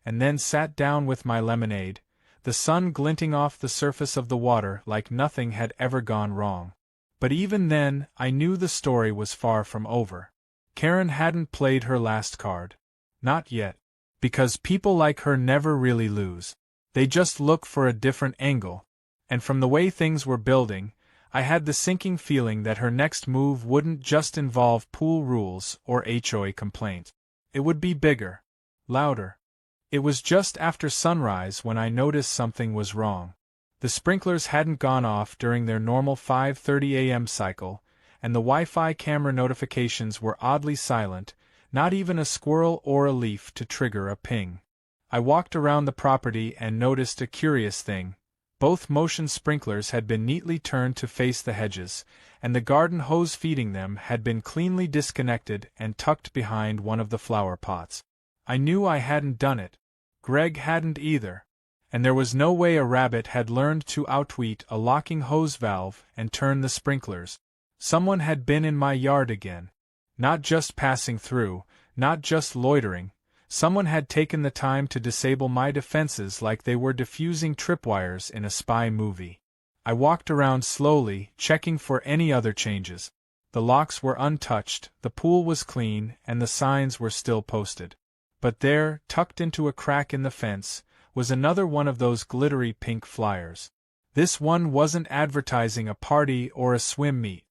and then sat down with my lemonade, the sun glinting off the surface of the water like nothing had ever gone wrong. But even then, I knew the story was far from over. Karen hadn't played her last card. Not yet. Because people like her never really lose. They just look for a different angle. And from the way things were building, I had the sinking feeling that her next move wouldn't just involve pool rules or HOA complaints. It would be bigger. Louder. It was just after sunrise when I noticed something was wrong. The sprinklers hadn't gone off during their normal 5:30 a.m. cycle, and the Wi-Fi camera notifications were oddly silent, not even a squirrel or a leaf to trigger a ping. I walked around the property and noticed a curious thing. Both motion sprinklers had been neatly turned to face the hedges, and the garden hose feeding them had been cleanly disconnected and tucked behind one of the flower pots. I knew I hadn't done it. Greg hadn't either. And there was no way a rabbit had learned to outtweet a locking hose valve and turn the sprinklers. Someone had been in my yard again. Not just passing through, not just loitering. Someone had taken the time to disable my defenses like they were diffusing tripwires in a spy movie. I walked around slowly, checking for any other changes. The locks were untouched, the pool was clean, and the signs were still posted. But there, tucked into a crack in the fence, was another one of those glittery pink flyers. This one wasn't advertising a party or a swim meet.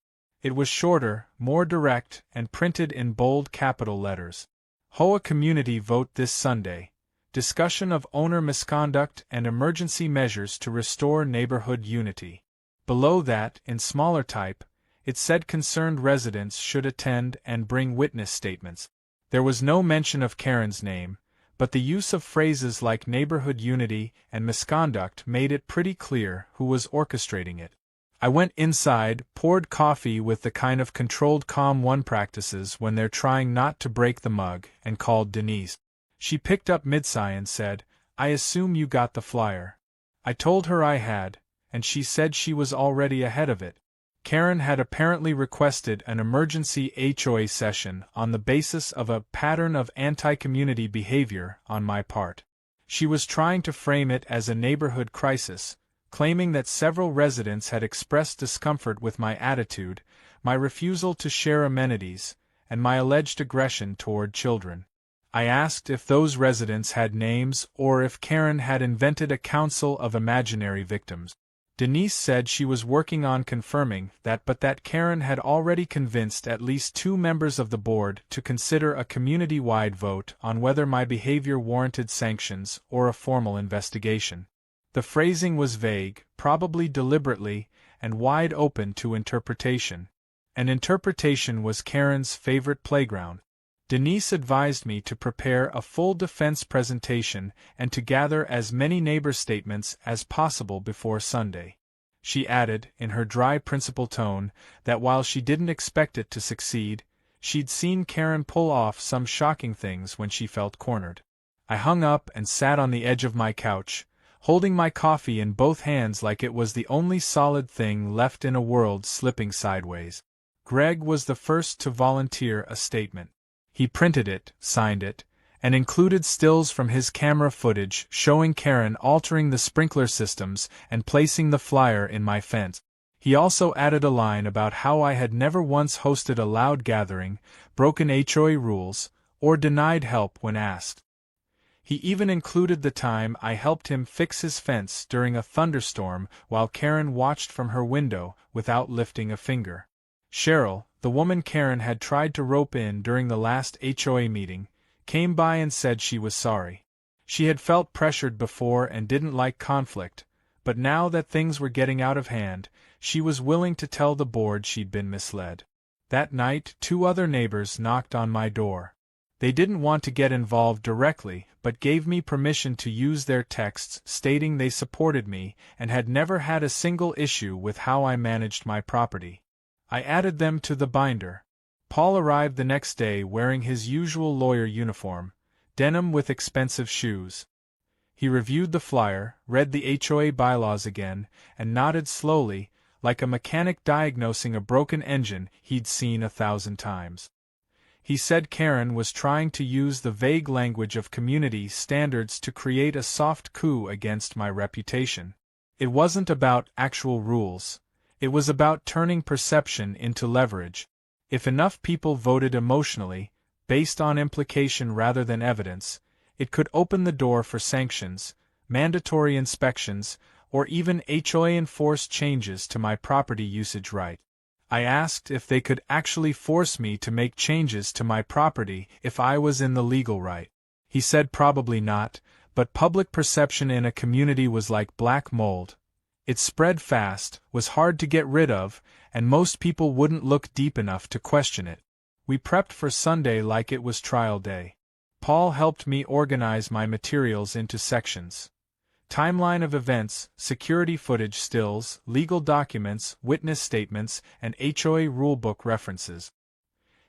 It was shorter, more direct, and printed in bold capital letters. HOA Community Vote this Sunday. Discussion of owner misconduct and emergency measures to restore neighborhood unity. Below that, in smaller type, it said concerned residents should attend and bring witness statements. There was no mention of Karen's name, but the use of phrases like neighborhood unity and misconduct made it pretty clear who was orchestrating it. I went inside, poured coffee with the kind of controlled calm one practices when they're trying not to break the mug, and called Denise. She picked up mid-sigh and said, "I assume you got the flyer." I told her I had, and she said she was already ahead of it. Karen had apparently requested an emergency HOA session on the basis of a pattern of anti-community behavior on my part. She was trying to frame it as a neighborhood crisis, claiming that several residents had expressed discomfort with my attitude, my refusal to share amenities, and my alleged aggression toward children. I asked if those residents had names or if Karen had invented a council of imaginary victims. Denise said she was working on confirming that, but that Karen had already convinced at least 2 members of the board to consider a community-wide vote on whether my behavior warranted sanctions or a formal investigation. The phrasing was vague, probably deliberately, and wide open to interpretation. And interpretation was Karen's favorite playground. Denise advised me to prepare a full defense presentation and to gather as many neighbor statements as possible before Sunday. She added, in her dry principal tone, that while she didn't expect it to succeed, she'd seen Karen pull off some shocking things when she felt cornered. I hung up and sat on the edge of my couch, holding my coffee in both hands like it was the only solid thing left in a world slipping sideways. Greg was the first to volunteer a statement. He printed it, signed it, and included stills from his camera footage showing Karen altering the sprinkler systems and placing the flyer in my fence. He also added a line about how I had never once hosted a loud gathering, broken HOA rules, or denied help when asked. He even included the time I helped him fix his fence during a thunderstorm while Karen watched from her window without lifting a finger. Cheryl, the woman Karen had tried to rope in during the last HOA meeting, came by and said she was sorry. She had felt pressured before and didn't like conflict, but now that things were getting out of hand, she was willing to tell the board she'd been misled. That night, 2 other neighbors knocked on my door. They didn't want to get involved directly, but gave me permission to use their texts stating they supported me and had never had a single issue with how I managed my property. I added them to the binder. Paul arrived the next day wearing his usual lawyer uniform, denim with expensive shoes. He reviewed the flyer, read the HOA bylaws again, and nodded slowly, like a mechanic diagnosing a broken engine he'd seen 1,000 times. He said Karen was trying to use the vague language of community standards to create a soft coup against my reputation. It wasn't about actual rules. It was about turning perception into leverage. If enough people voted emotionally, based on implication rather than evidence, it could open the door for sanctions, mandatory inspections, or even HOA-enforced changes to my property usage right. I asked if they could actually force me to make changes to my property if I was in the legal right. He said probably not, but public perception in a community was like black mold. It spread fast, was hard to get rid of, and most people wouldn't look deep enough to question it. We prepped for Sunday like it was trial day. Paul helped me organize my materials into sections. Timeline of events, security footage stills, legal documents, witness statements, and HOA rulebook references.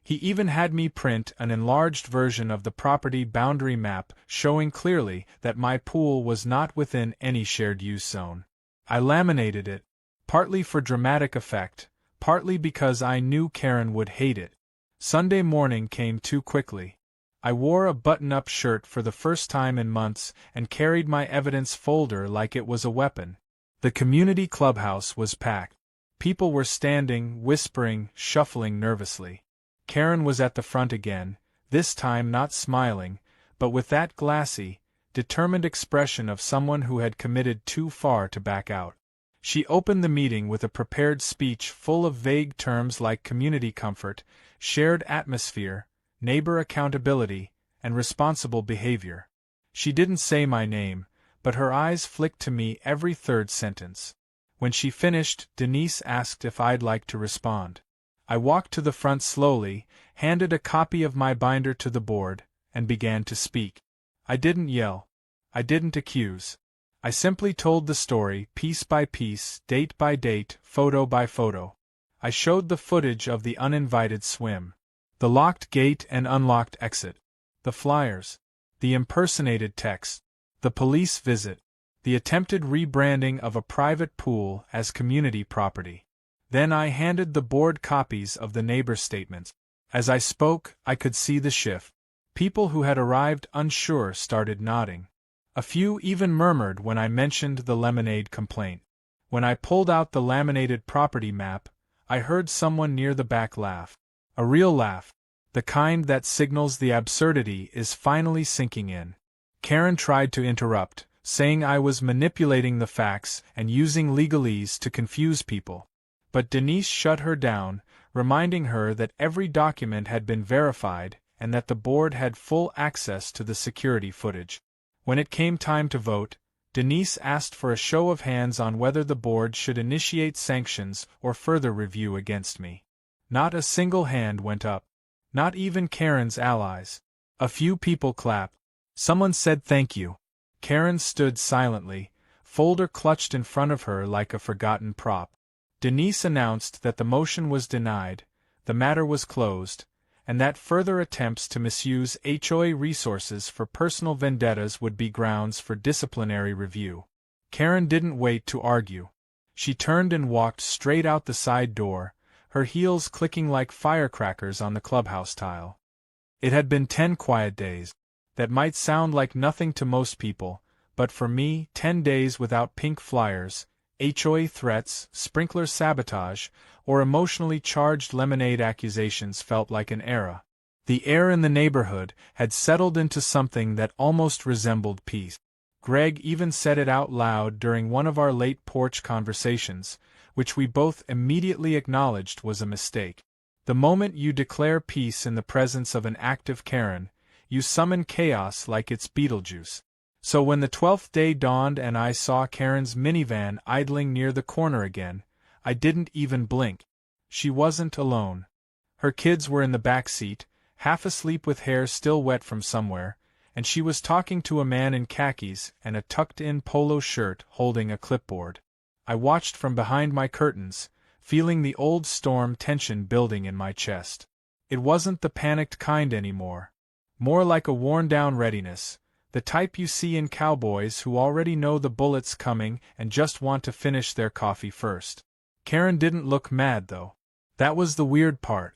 He even had me print an enlarged version of the property boundary map showing clearly that my pool was not within any shared use zone. I laminated it, partly for dramatic effect, partly because I knew Karen would hate it. Sunday morning came too quickly. I wore a button-up shirt for the first time in months and carried my evidence folder like it was a weapon. The community clubhouse was packed. People were standing, whispering, shuffling nervously. Karen was at the front again, this time not smiling, but with that glassy, determined expression of someone who had committed too far to back out. She opened the meeting with a prepared speech full of vague terms like community comfort, shared atmosphere, neighbor accountability, and responsible behavior. She didn't say my name, but her eyes flicked to me every third sentence. When she finished, Denise asked if I'd like to respond. I walked to the front slowly, handed a copy of my binder to the board, and began to speak. I didn't yell. I didn't accuse. I simply told the story, piece by piece, date by date, photo by photo. I showed the footage of the uninvited swim, the locked gate and unlocked exit, the flyers, the impersonated text, the police visit, the attempted rebranding of a private pool as community property. Then I handed the board copies of the neighbor statements. As I spoke, I could see the shift. People who had arrived unsure started nodding. A few even murmured when I mentioned the lemonade complaint. When I pulled out the laminated property map, I heard someone near the back laugh. A real laugh. The kind that signals the absurdity is finally sinking in. Karen tried to interrupt, saying I was manipulating the facts and using legalese to confuse people. But Denise shut her down, reminding her that every document had been verified and that the board had full access to the security footage. When it came time to vote, Denise asked for a show of hands on whether the board should initiate sanctions or further review against me. Not a single hand went up. Not even Karen's allies. A few people clapped. Someone said thank you. Karen stood silently, folder clutched in front of her like a forgotten prop. Denise announced that the motion was denied, the matter was closed, and that further attempts to misuse HOA resources for personal vendettas would be grounds for disciplinary review. Karen didn't wait to argue. She turned and walked straight out the side door, her heels clicking like firecrackers on the clubhouse tile. It had been 10 quiet days. That might sound like nothing to most people, but for me, 10 days without pink flyers, HOA threats, sprinkler sabotage, or emotionally charged lemonade accusations felt like an era. The air in the neighborhood had settled into something that almost resembled peace. Greg even said it out loud during one of our late porch conversations, which we both immediately acknowledged was a mistake. The moment you declare peace in the presence of an active Karen, you summon chaos like it's Beetlejuice. So when the 12th day dawned and I saw Karen's minivan idling near the corner again, I didn't even blink. She wasn't alone. Her kids were in the back seat, half asleep with hair still wet from somewhere, and she was talking to a man in khakis and a tucked-in polo shirt holding a clipboard. I watched from behind my curtains, feeling the old storm tension building in my chest. It wasn't the panicked kind anymore. More like a worn-down readiness, the type you see in cowboys who already know the bullet's coming and just want to finish their coffee first. Karen didn't look mad, though. That was the weird part.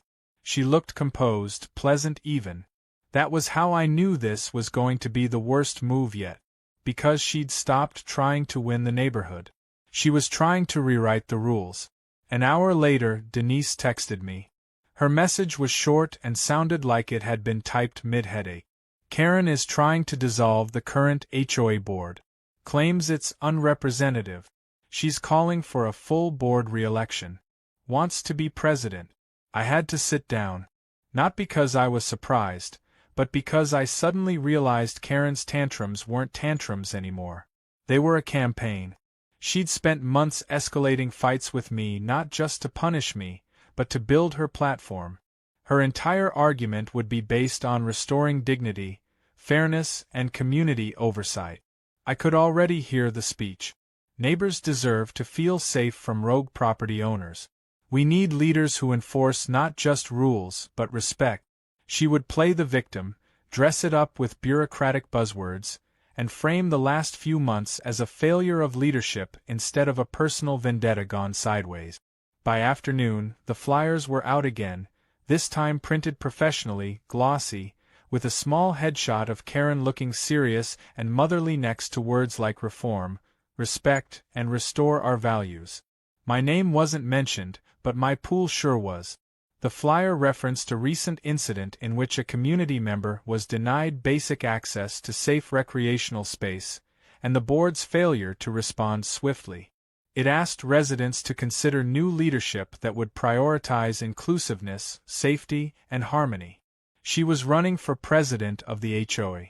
She looked composed, pleasant even. That was how I knew this was going to be the worst move yet. Because she'd stopped trying to win the neighborhood. She was trying to rewrite the rules. An hour later, Denise texted me. Her message was short and sounded like it had been typed mid-headache. Karen is trying to dissolve the current HOA board. Claims it's unrepresentative. She's calling for a full board re-election. Wants to be president. I had to sit down. Not because I was surprised, but because I suddenly realized Karen's tantrums weren't tantrums anymore. They were a campaign. She'd spent months escalating fights with me not just to punish me, but to build her platform. Her entire argument would be based on restoring dignity, fairness, and community oversight. I could already hear the speech. Neighbors deserve to feel safe from rogue property owners. We need leaders who enforce not just rules but respect. She would play the victim, dress it up with bureaucratic buzzwords, and frame the last few months as a failure of leadership instead of a personal vendetta gone sideways. By afternoon, the flyers were out again, this time printed professionally, glossy, with a small headshot of Karen looking serious and motherly next to words like reform, respect, and restore our values. My name wasn't mentioned, but my pool sure was. The flyer referenced a recent incident in which a community member was denied basic access to safe recreational space, and the board's failure to respond swiftly. It asked residents to consider new leadership that would prioritize inclusiveness, safety, and harmony. She was running for president of the HOA.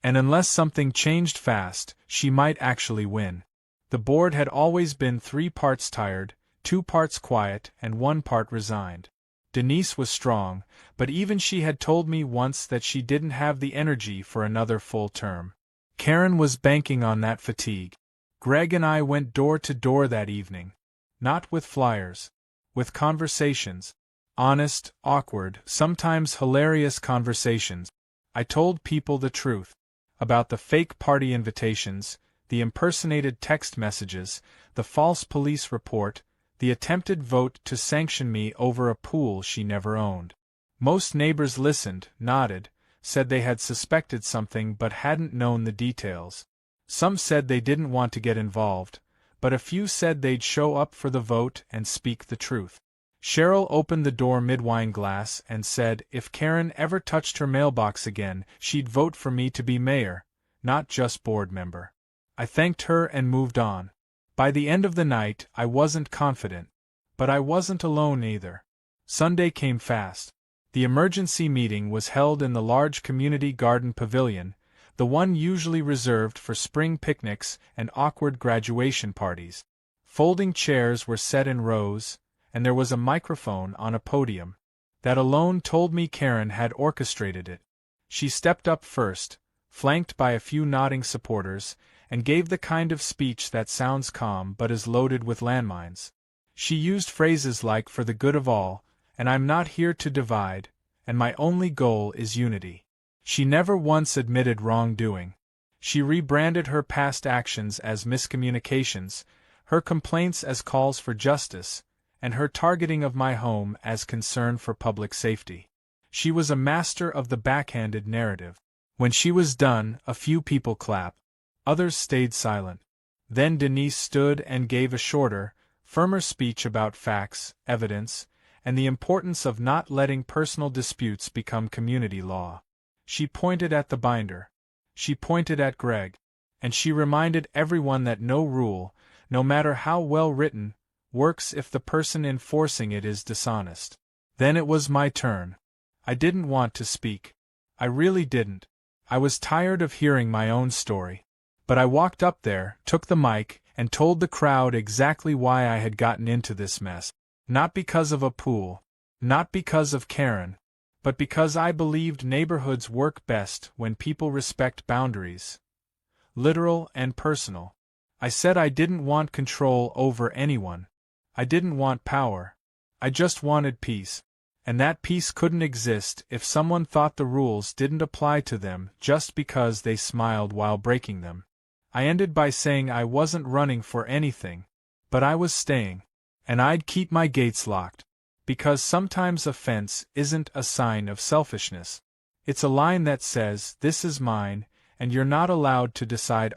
And unless something changed fast, she might actually win. The board had always been 3 parts tired, 2 parts quiet, and 1 part resigned. Denise was strong, but even she had told me once that she didn't have the energy for another full term. Karen was banking on that fatigue. Greg and I went door to door that evening. Not with flyers. With conversations. Honest, awkward, sometimes hilarious conversations. I told people the truth. About the fake party invitations, the impersonated text messages, the false police report, the attempted vote to sanction me over a pool she never owned. Most neighbors listened, nodded, said they had suspected something but hadn't known the details. Some said they didn't want to get involved, but a few said they'd show up for the vote and speak the truth. Cheryl opened the door mid-wine glass and said if Karen ever touched her mailbox again, she'd vote for me to be mayor, not just board member. I thanked her and moved on. By the end of the night, I wasn't confident. But I wasn't alone either. Sunday came fast. The emergency meeting was held in the large community garden pavilion, the one usually reserved for spring picnics and awkward graduation parties. Folding chairs were set in rows, and there was a microphone on a podium. That alone told me Karen had orchestrated it. She stepped up first, flanked by a few nodding supporters, and gave the kind of speech that sounds calm but is loaded with landmines. She used phrases like "for the good of all," and "I'm not here to divide," and "my only goal is unity." She never once admitted wrongdoing. She rebranded her past actions as miscommunications, her complaints as calls for justice, and her targeting of my home as concern for public safety. She was a master of the backhanded narrative. When she was done, a few people clapped. Others stayed silent. Then Denise stood and gave a shorter, firmer speech about facts, evidence, and the importance of not letting personal disputes become community law. She pointed at the binder. She pointed at Greg. And she reminded everyone that no rule, no matter how well written, works if the person enforcing it is dishonest. Then it was my turn. I didn't want to speak. I really didn't. I was tired of hearing my own story. But I walked up there, took the mic, and told the crowd exactly why I had gotten into this mess. Not because of a pool. Not because of Karen. But because I believed neighborhoods work best when people respect boundaries. Literal and personal. I said I didn't want control over anyone. I didn't want power. I just wanted peace. And that peace couldn't exist if someone thought the rules didn't apply to them just because they smiled while breaking them. I ended by saying I wasn't running for anything, but I was staying. And I'd keep my gates locked. Because sometimes a fence isn't a sign of selfishness. It's a line that says, this is mine, and you're not allowed to decide